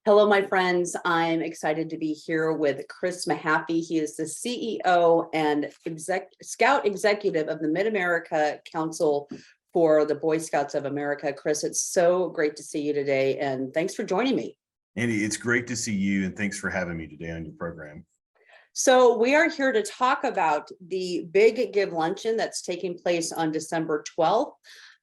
Hello, my friends. I'm excited to be here with Chris Mehaffey. He is the CEO and Scout Executive of the Mid-America Council for the Boy Scouts of America. Chris, it's so great to see you today, and thanks for joining me. Andy, it's great to see you, and thanks for having me today on your program. So we are here to talk about the Big Give Luncheon that's taking place on December 12th.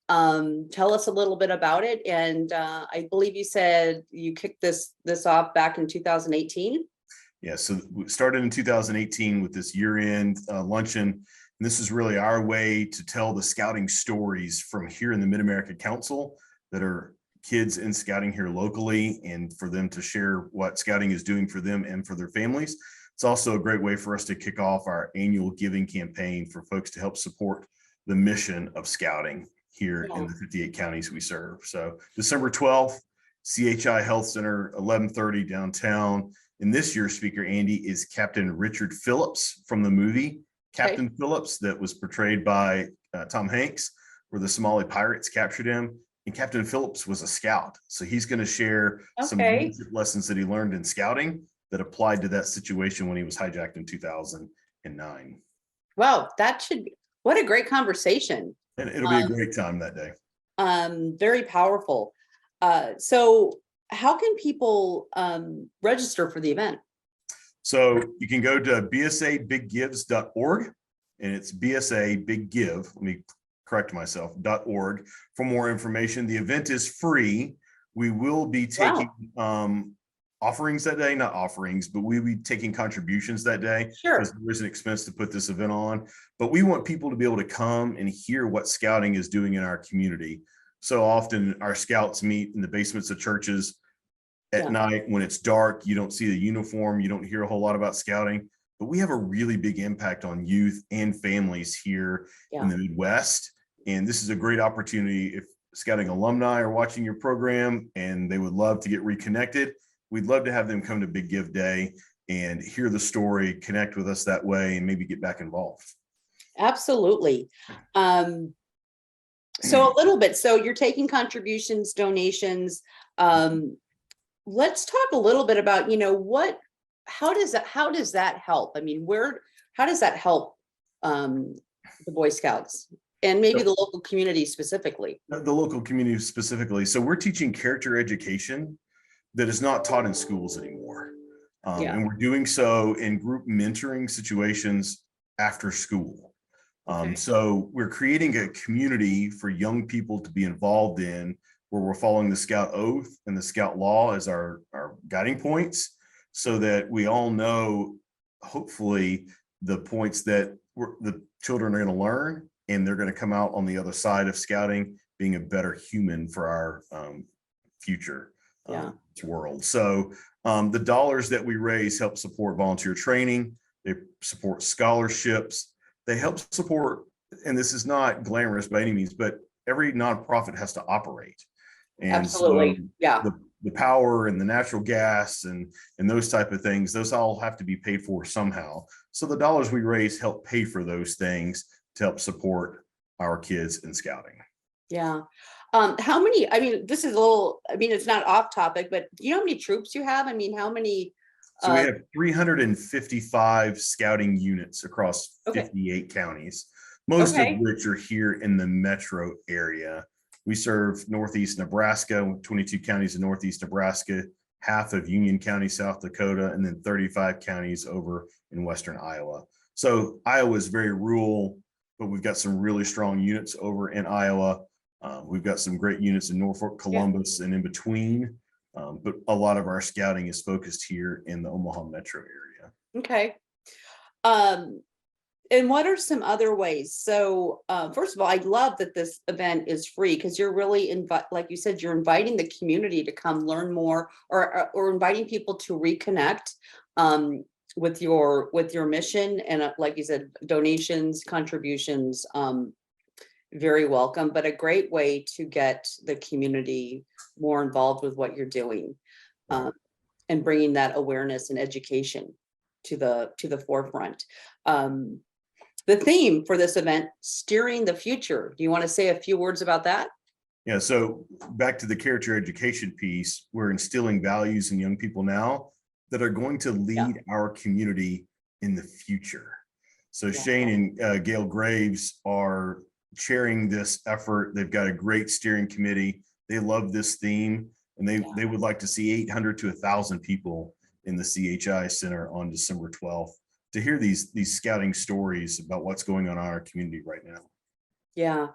Tell us a little bit about it. And I believe you said you kicked this off back in 2018. Yeah, so we started in 2018 with this year-end luncheon. And this is really our way to tell the scouting stories from here in the Mid-America Council that are kids in scouting here locally, and for them to share what scouting is doing for them and for their families. It's also a great way for us to kick off our annual giving campaign for folks to help support the mission of scouting here in the 58 counties we serve. So December 12th, CHI Health Center, 11:30 downtown. And this year's speaker, Andy, is Captain Richard Phillips from the movie Captain Phillips that was portrayed by Tom Hanks, where the Somali pirates captured him. And Captain Phillips was a scout. So he's going to share some leadership lessons that he learned in scouting that applied to that situation when he was hijacked in 2009. Wow, what a great conversation. And it'll be a great time that day. Very powerful. So how can people register for the event? So you can go to bsabiggives.org, and it's BSA Big Give. Let me correct myself, .org for more information. The event is free. We will be taking offerings that day, not offerings, but we'll be taking contributions that day. Sure. Because there is an expense to put this event on, but we want people to be able to come and hear what scouting is doing in our community. So often our scouts meet in the basements of churches at night when it's dark. You don't see the uniform. You don't hear a whole lot about scouting, but we have a really big impact on youth and families here in the Midwest. And this is a great opportunity if scouting alumni are watching your program and they would love to get reconnected. We'd love to have them come to Big Give Day and hear the story, connect with us that way, and maybe get back involved. Absolutely. So a little bit, so you're taking contributions, donations. Let's talk a little bit about, how does that help? I mean, how does that help the Boy Scouts and maybe the local community specifically? The local community specifically. So we're teaching character education that is not taught in schools anymore. And we're doing so in group mentoring situations after school. So we're creating a community for young people to be involved in, where we're following the Scout Oath and the Scout Law as our guiding points, so that we all know, hopefully, the points that the children are going to learn, and they're going to come out on the other side of scouting being a better human for our future world. So the dollars that we raise help support volunteer training. They support scholarships. They help support, and this is not glamorous by any means, but every nonprofit has to operate. And absolutely. So the power and the natural gas and those type of things, those all have to be paid for somehow. So the dollars we raise help pay for those things to help support our kids in scouting. Yeah. How many, this is it's not off topic, but do you know how many troops you have? I mean, how many? So we have 355 scouting units across 58 counties, most of which are here in the metro area. We serve Northeast Nebraska, 22 counties in Northeast Nebraska, half of Union County, South Dakota, and then 35 counties over in Western Iowa. So Iowa is very rural, but we've got some really strong units over in Iowa. We've got some great units in Norfolk, Columbus, and in between. But a lot of our scouting is focused here in the Omaha metro area. Okay. And what are some other ways? So first of all, I love that this event is free, because you're really like you said, you're inviting the community to come learn more, or inviting people to reconnect with your mission. And like you said, donations, contributions, very welcome, but a great way to get the community more involved with what you're doing, and bringing that awareness and education to the forefront. The theme for this event, steering the future. Do you want to say a few words about that? Yeah, so back to the character education piece, we're instilling values in young people now that are going to Yeah. lead our community in the future. So Yeah. Shane and Gail Graves are chairing this effort. They've got a great steering committee. They love this theme, and they would like to see 800 to 1,000 people in the CHI Center on December 12th to hear these scouting stories about what's going on in our community right now. Yeah.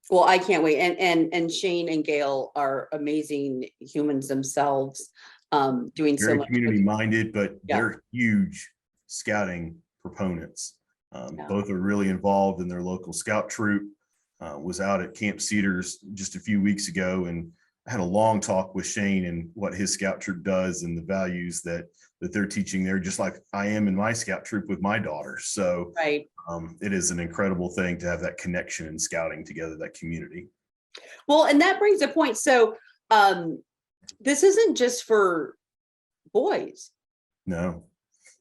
Well, I can't wait. And Shane and Gail are amazing humans themselves, doing so Very much. community minded, but Yeah. they're huge scouting proponents. Yeah. Both are really involved in their local scout troop. Was out at Camp Cedars just a few weeks ago, and I had a long talk with Shane and what his scout troop does and the values that they're teaching there, just like I am in my scout troop with my daughters. So Right. it is an incredible thing to have that connection in scouting together, that community. Well, and that brings a point. So this isn't just for boys. No.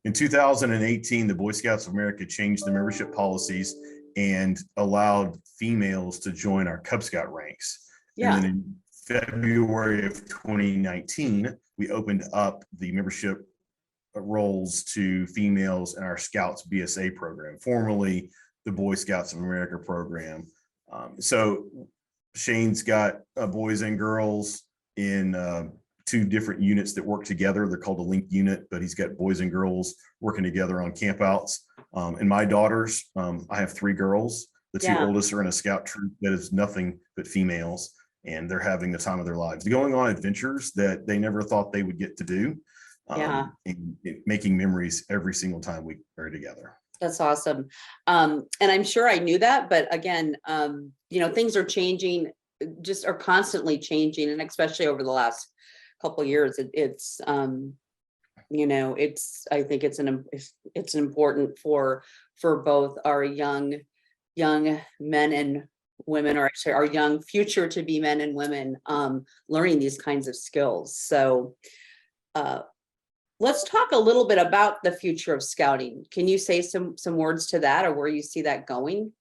In 2018, the Boy Scouts of America changed the membership policies and allowed females to join our Cub Scout ranks. Yeah. And then in February of 2019, we opened up the membership roles to females in our Scouts BSA program, formerly the Boy Scouts of America program. So Shane's got boys and girls in 2 different units that work together. They're called a link unit, but he's got boys and girls working together on campouts. And my daughters, I have 3 girls. The 2 oldest are in a scout troop that is nothing but females, and they're having the time of their lives, going on adventures that they never thought they would get to do. And making memories every single time we are together. That's awesome. And I'm sure I knew that, but again, things are changing, just are constantly changing. And especially over the last couple of years, it's I think it's important for both our young men and women, or actually our young future to be men and women, learning these kinds of skills. So, let's talk a little bit about the future of scouting. Can you say some words to that, or where you see that going?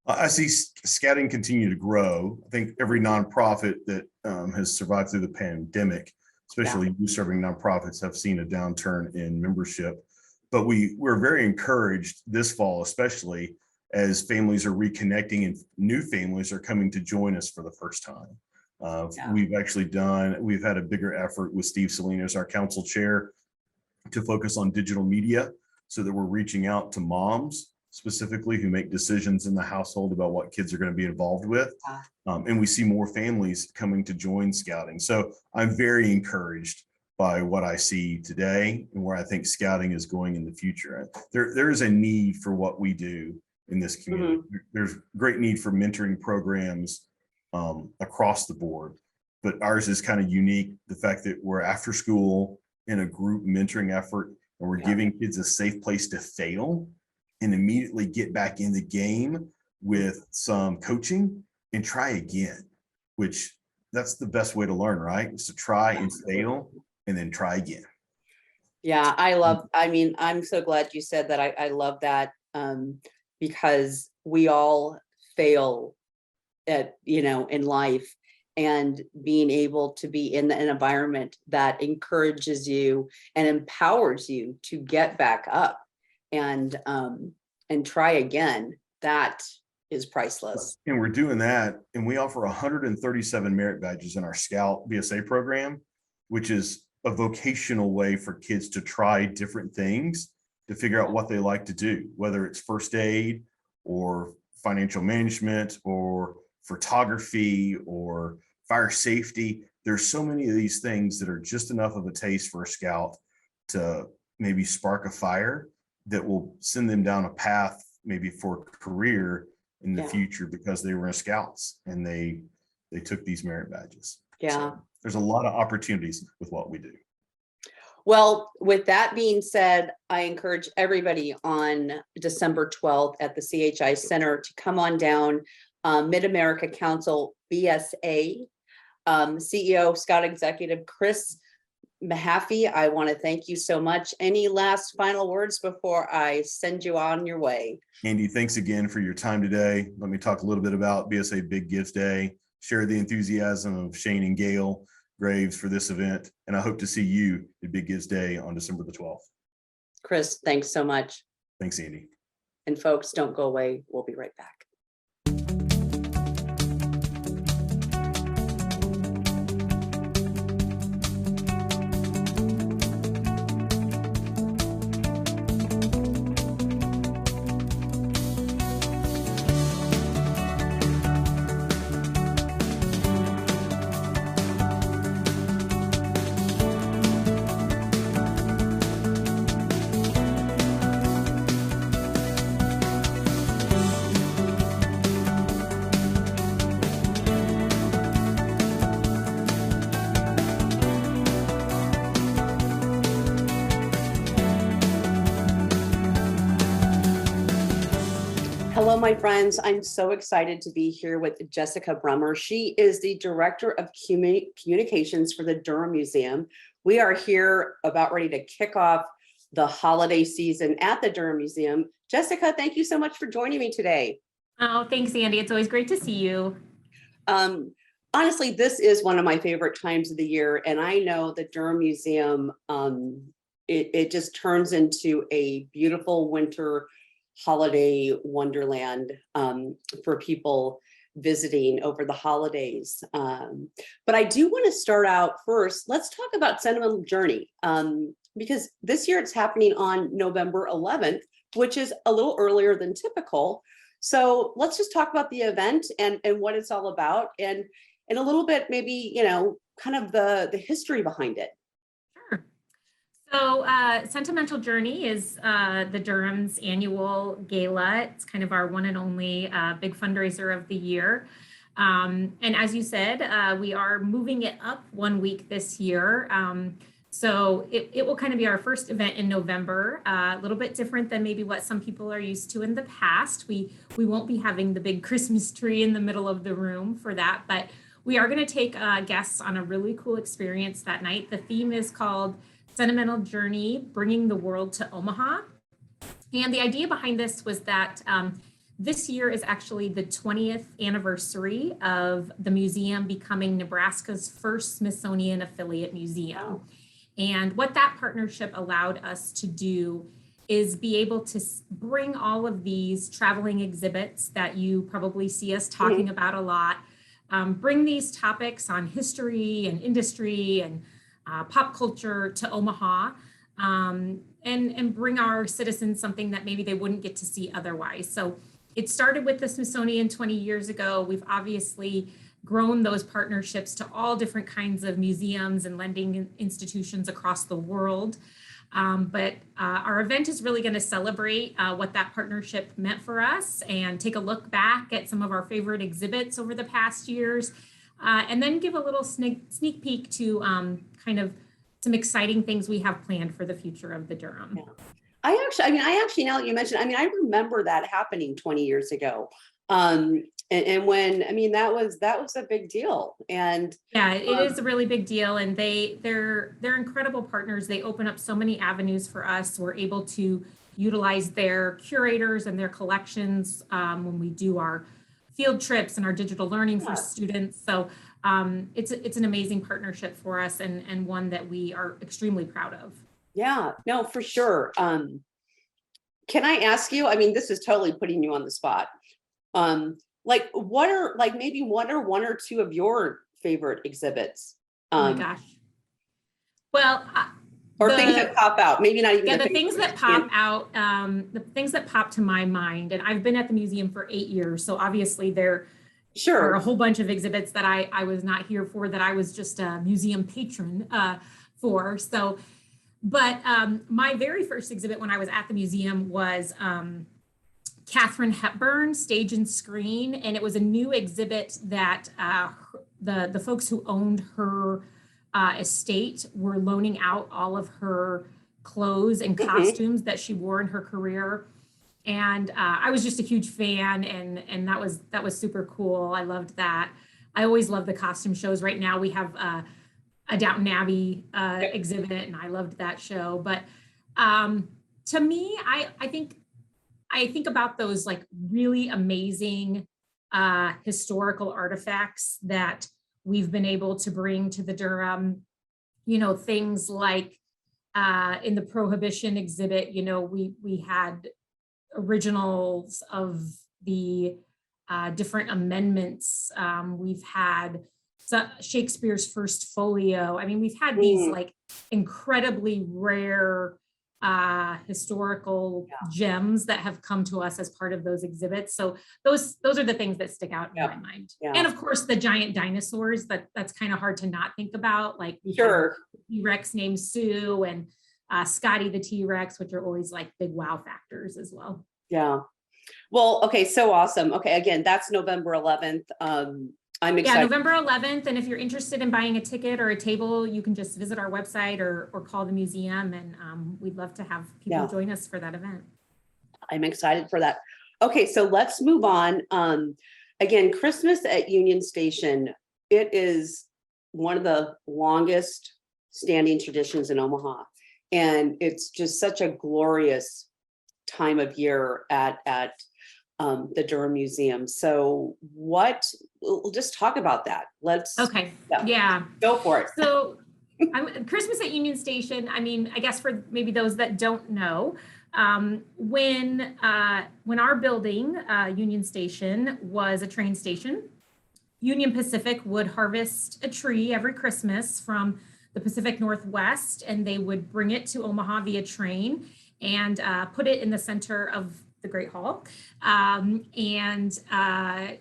I see scouting continue to grow. I think every nonprofit that has survived through the pandemic, especially youth-serving nonprofits, have seen a downturn in membership. But we're very encouraged this fall, especially as families are reconnecting and new families are coming to join us for the first time. We've had a bigger effort with Steve Salinas, our council chair, to focus on digital media so that we're reaching out to moms specifically who make decisions in the household about what kids are going to be involved with. And we see more families coming to join scouting. So I'm very encouraged by what I see today and where I think scouting is going in the future. There is a need for what we do in this community. There's great need for mentoring programs across the board, but ours is kind of unique. The fact that we're after school in a group mentoring effort, and we're giving kids a safe place to fail and immediately get back in the game with some coaching and try again, which that's the best way to learn, right? Is to try and fail and then try again. Yeah, I'm so glad you said that. I love that, because we all fail in life, and being able to be in an environment that encourages you and empowers you to get back up and try again, that is priceless. And we're doing that, and we offer 137 merit badges in our Scout BSA program, which is a vocational way for kids to try different things to figure out what they like to do, whether it's first aid or financial management or photography or fire safety. There's so many of these things that are just enough of a taste for a scout to maybe spark a fire that will send them down a path maybe for a career in the future, because they were in scouts and they took these merit badges. So there's a lot of opportunities with what we do. Well, with that being said, I encourage everybody on December 12th at the CHI Center to come on down. Mid-America Council BSA, CEO, Scout Executive Chris Mehaffey, I want to thank you so much. Any last final words before I send you on your way? Andy, thanks again for your time today. Let me talk a little bit about BSA Big Gift Day, share the enthusiasm of Shane and Gail Graves for this event, and I hope to see you at Big Gifts Day on December the 12th. Chris, thanks so much. Thanks, Andy. And folks, don't go away. We'll be right back. Hello, my friends. I'm so excited to be here with Jessica Brummer. She is the Director of Communications for the Durham Museum. We are here about ready to kick off the holiday season at the Durham Museum. Jessica, thank you so much for joining me today. Oh, thanks, Andy. It's always great to see you. Honestly, this is one of my favorite times of the year, and I know the Durham Museum, it just turns into a beautiful winter holiday wonderland for people visiting over the holidays. But I do want to start out first. Let's talk about Sentimental Journey, because this year it's happening on November 11th, which is a little earlier than typical. So let's just talk about the event and what it's all about, and a little bit maybe, you know, kind of the history behind it. So Sentimental Journey is the Durham's annual gala. It's kind of our one and only big fundraiser of the year. And as you said, we are moving it up 1 week this year. So it will kind of be our first event in November, a little bit different than maybe what some people are used to in the past. We won't be having the big Christmas tree in the middle of the room for that, but we are going to take guests on a really cool experience that night. The theme is called Sentimental Journey, Bringing the World to Omaha. And the idea behind this was that this year is actually the 20th anniversary of the museum becoming Nebraska's first Smithsonian affiliate museum. And what that partnership allowed us to do is be able to bring all of these traveling exhibits that you probably see us talking about a lot, bring these topics on history and industry and pop culture to Omaha, and bring our citizens something that maybe they wouldn't get to see otherwise. So it started with the Smithsonian 20 years ago. We've obviously grown those partnerships to all different kinds of museums and lending institutions across the world. But our event is really going to celebrate what that partnership meant for us and take a look back at some of our favorite exhibits over the past years, and then give a little sneak peek to kind of some exciting things we have planned for the future of the Durham. Yeah. I actually, now that you mentioned, I remember that happening 20 years ago. And when, that was a big deal. And yeah, it is a really big deal. And they're incredible partners. They open up so many avenues for us. We're able to utilize their curators and their collections when we do our field trips and our digital learning for students. So it's an amazing partnership for us, and one that we are extremely proud of. Yeah, no, for sure. Can I ask you, this is totally putting you on the spot. Like what are maybe one or two of your favorite exhibits? Oh my gosh. Well, or things that pop out, maybe not even. Yeah, the things that pop out, the things that pop to my mind, and I've been at the museum for 8 years, so obviously there are a whole bunch of exhibits that I was not here for, that I was just a museum patron for. So, but my very first exhibit when I was at the museum was Katharine Hepburn, Stage and Screen, and it was a new exhibit that the folks who owned her estate were loaning out all of her clothes and costumes that she wore in her career. And I was just a huge fan, and that was super cool. I loved that. I always love the costume shows. Right now we have a Downton Abbey exhibit, and I loved that show. But to me, I think about those like really amazing historical artifacts that we've been able to bring to the Durham. You know, things like in the Prohibition exhibit, you know, we had originals of the different amendments. We've had Shakespeare's first folio. I mean, we've had these like incredibly rare historical gems that have come to us as part of those exhibits. So those are the things that stick out in my mind. And of course, the giant dinosaurs, that's kind of hard to not think about. Like T-Rex named Sue, and Scotty the T-Rex, which are always like big wow factors as well. Yeah. Well, okay, so awesome. Okay, again, that's November 11th. I'm excited. Yeah, November 11th. And if you're interested in buying a ticket or a table, you can just visit our website or call the museum, and we'd love to have people join us for that event. I'm excited for that. Okay, so let's move on. Again, Christmas at Union Station, it is one of the longest standing traditions in Omaha. And it's just such a glorious time of year at the Durham Museum. So we'll just talk about that. Let's go for it. So Christmas at Union Station, I mean, I guess for maybe those that don't know, when our building, Union Station, was a train station, Union Pacific would harvest a tree every Christmas from the Pacific Northwest, and they would bring it to Omaha via train and put it in the center of the Great Hall. You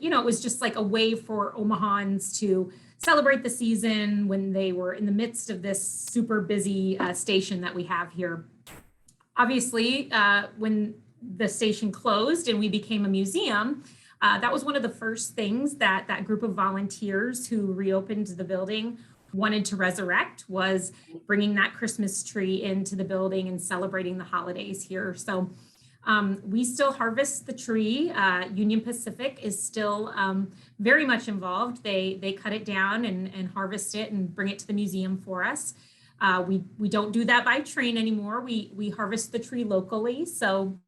know, it was just like a way for Omahans to celebrate the season when they were in the midst of this super busy station that we have here. Obviously, when the station closed and we became a museum, that was one of the first things that group of volunteers who reopened the building wanted to resurrect, was bringing that Christmas tree into the building and celebrating the holidays here. So we still harvest the tree. Union Pacific is still very much involved. They cut it down and harvest it and bring it to the museum for us. We don't do that by train anymore. We harvest the tree locally. So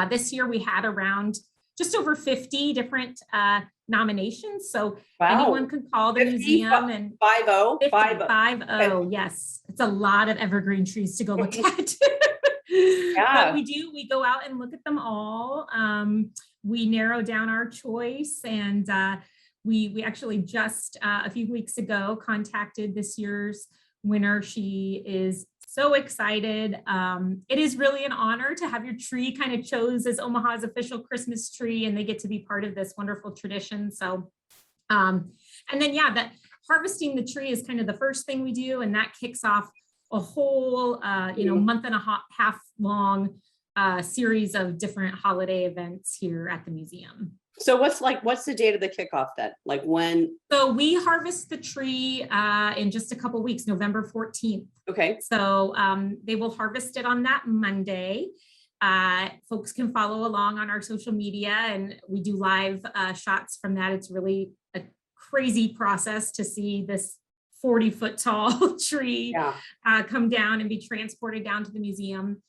this year we had around just over 50 different nominations. So anyone can call the museum and 50. Yes, it's a lot of evergreen trees to go look at. But we go out and look at them all. We narrow down our choice, and we actually just a few weeks ago contacted this year's winner. She is so excited. It is really an honor to have your tree kind of chose as Omaha's official Christmas tree, and they get to be part of this wonderful tradition. So, and then that harvesting the tree is kind of the first thing we do, and that kicks off a whole month and a half long series of different holiday events here at the museum. So what's the date of the kickoff then? Like when? So we harvest the tree in just a couple of weeks, November 14th. Okay. So they will harvest it on that Monday. Folks can follow along on our social media, and we do live shots from that. It's really a crazy process to see this 40-foot tall tree come down and be transported down to the museum.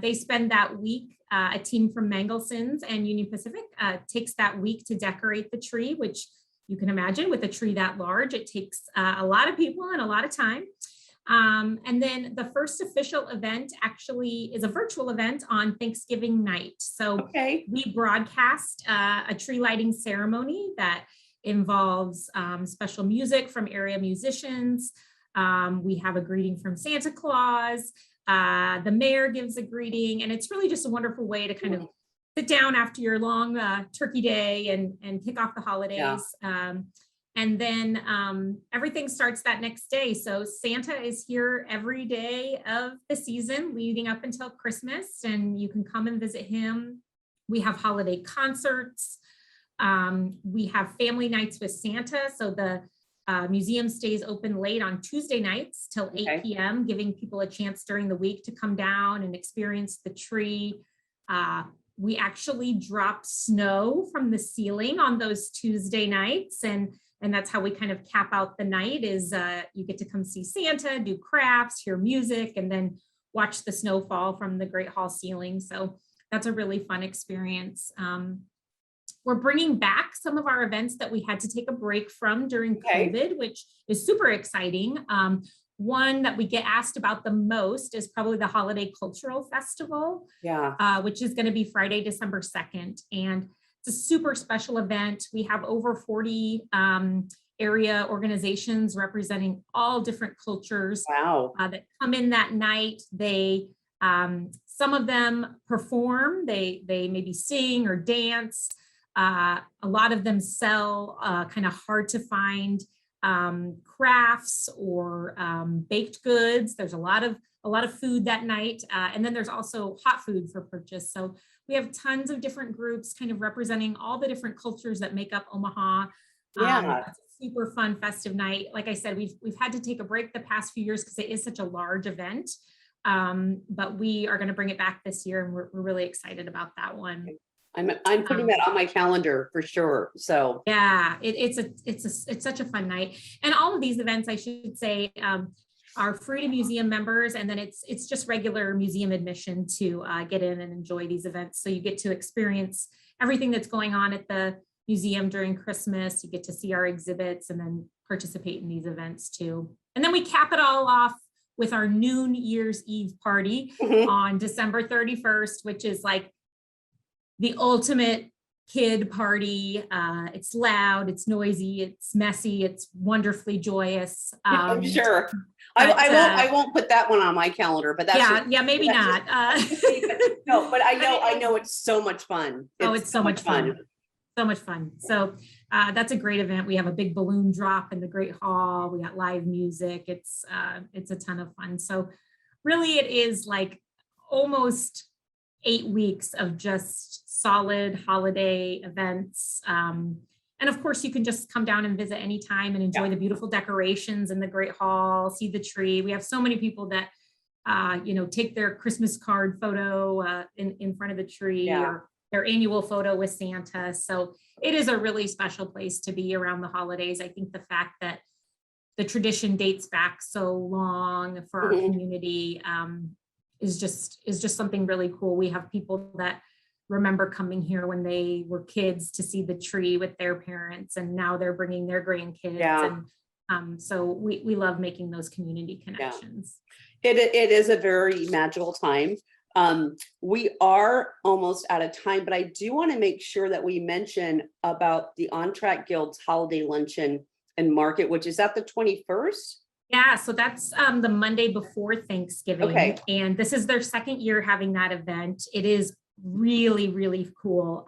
They spend that week, a team from Mangelson's and Union Pacific takes that week to decorate the tree, which you can imagine with a tree that large, it takes a lot of people and a lot of time. And then the first official event actually is a virtual event on Thanksgiving night. So we broadcast a tree lighting ceremony that involves special music from area musicians. We have a greeting from Santa Claus. The mayor gives a greeting, and it's really just a wonderful way to kind of sit down after your long turkey day and kick off the holidays. And then everything starts that next day. So Santa is here every day of the season leading up until Christmas, and you can come and visit him. We have holiday concerts. We have family nights with Santa. So the museum stays open late on Tuesday nights till 8 p.m., giving people a chance during the week to come down and experience the tree. We actually drop snow from the ceiling on those Tuesday nights. And that's how we kind of cap out the night is you get to come see Santa, do crafts, hear music, and then watch the snow fall from the Great Hall ceiling. So that's a really fun experience. We're bringing back some of our events that we had to take a break from during COVID, which is super exciting. One that we get asked about the most is probably the Holiday Cultural Festival, which is going to be Friday, December 2nd. And it's a super special event. We have over 40 area organizations representing all different cultures that come in that night. They some of them perform, they maybe sing or dance. A lot of them sell kind of hard to find crafts or baked goods. There's a lot of food that night. And then there's also hot food for purchase. So we have tons of different groups kind of representing all the different cultures that make up Omaha. It's a super fun festive night. Like I said, we've had to take a break the past few years because it is such a large event. But we are going to bring it back this year, and we're really excited about that one. I'm putting that on my calendar for sure. So yeah, it's such a fun night. And all of these events, I should say, are free to museum members, and then it's just regular museum admission to get in and enjoy these events. So you get to experience everything that's going on at the museum during Christmas. You get to see our exhibits and then participate in these events too. And then we cap it all off with our New Year's Eve party on December 31st, which is like the ultimate kid party. It's loud, it's noisy, it's messy, it's wonderfully joyous. I'm sure. I won't put that one on my calendar, but that's maybe not. No, but I know it's so much fun. It's so much fun. So much fun. So that's a great event. We have a big balloon drop in the Great Hall. We got live music. It's a ton of fun. So really it is like almost 8 weeks of just solid holiday events. And of course, you can just come down and visit anytime and enjoy the beautiful decorations in the Great Hall, see the tree. We have so many people that, take their Christmas card photo in front of the tree or their annual photo with Santa. So it is a really special place to be around the holidays. I think the fact that the tradition dates back so long for our community is just something really cool. We have people that remember coming here when they were kids to see the tree with their parents, and now they're bringing their grandkids. And so we love making those community connections. It is a very magical time. We are almost out of time, but I do want to make sure that we mention about the On Track Guild's holiday luncheon and market, which is at the 21st. Yeah, so that's the Monday before Thanksgiving. Okay. And this is their second year having that event. It is really, really cool.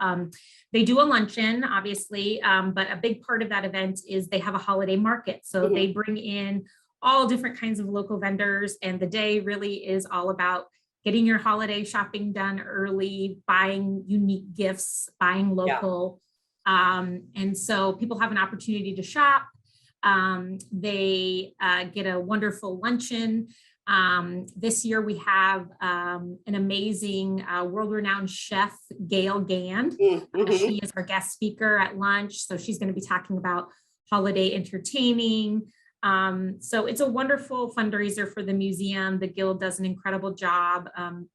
They do a luncheon, obviously, but a big part of that event is they have a holiday market. So they bring in all different kinds of local vendors, and the day really is all about getting your holiday shopping done early, buying unique gifts, buying local. And so people have an opportunity to shop. They get a wonderful luncheon. This year we have an amazing world-renowned chef, Gail Gand. She is our guest speaker at lunch. So she's going to be talking about holiday entertaining. So it's a wonderful fundraiser for the museum. The Guild does an incredible job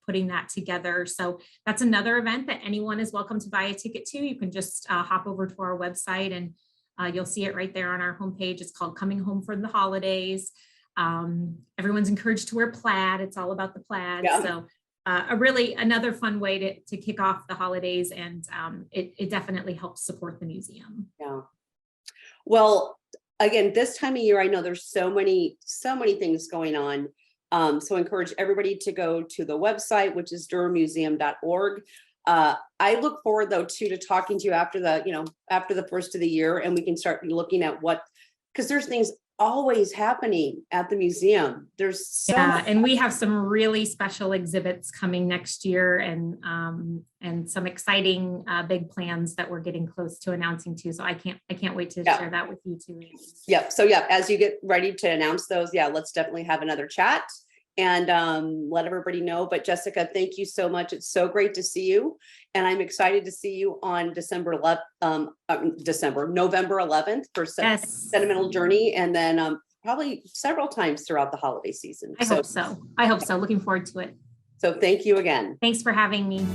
putting that together. So that's another event that anyone is welcome to buy a ticket to. You can just hop over to our website and you'll see it right there on our homepage. It's called Coming Home for the Holidays. Everyone's encouraged to wear plaid. It's all about the plaid. So another fun way to kick off the holidays, and it definitely helps support the museum. Well, again, this time of year, I know there's so many things going on. So I encourage everybody to go to the website, which is durhammuseum.org. I look forward though to talking to you after the first of the year, and we can start looking at because there's things always happening at the museum. There's and we have some really special exhibits coming next year, and some exciting big plans that we're getting close to announcing too. So I can't wait to share that with you too. So as you get ready to announce those, let's definitely have another chat. and let everybody know. But Jessica, thank you so much. It's so great to see you. And I'm excited to see you on November 11th for Sentimental Journey. And then probably several times throughout the holiday season. I hope so. I hope so. Looking forward to it. So thank you again. Thanks for having me.